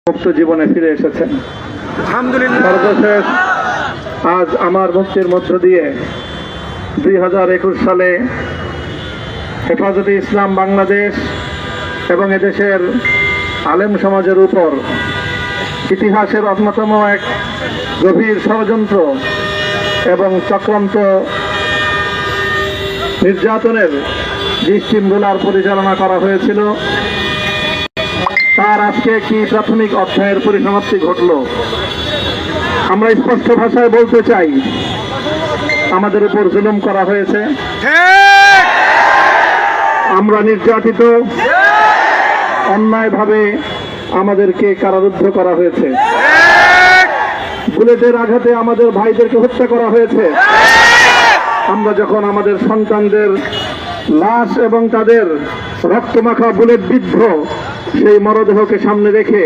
মুক্ত জীবনে ফিরে এসেছেন। আলহামদুলিল্লাহ। সর্বশেষ আজ আমার মুক্তির মধ্য দিয়ে 2021 সালে হেফাজতে ইসলাম বাংলাদেশ এবং এদেশের আলেম সমাজের উপর ইতিহাসের অন্যতম এক গভীর ষড়যন্ত্র এবং চক্রান্ত নির্যাতনের যে স্টিমরোলার পরিচালনা করা হয়েছিল, তার আজকে একটি প্রাথমিক অধ্যায়ের পরিসমাপ্তি ঘটল। আমরা স্পষ্ট ভাষায় বলতে চাই, আমাদের উপর জুলুম করা হয়েছে, আমরা নির্যাতিত, অন্যায়ভাবে আমাদেরকে কারারুদ্ধ করা হয়েছে, বুলেটের আঘাতে আমাদের ভাইদেরকে হত্যা করা হয়েছে। আমরা যখন আমাদের সন্তানদের লাশ এবং তাদের রক্তমাখা বুলেট বিদ্ধ সেই মরদেহকে সামনে রেখে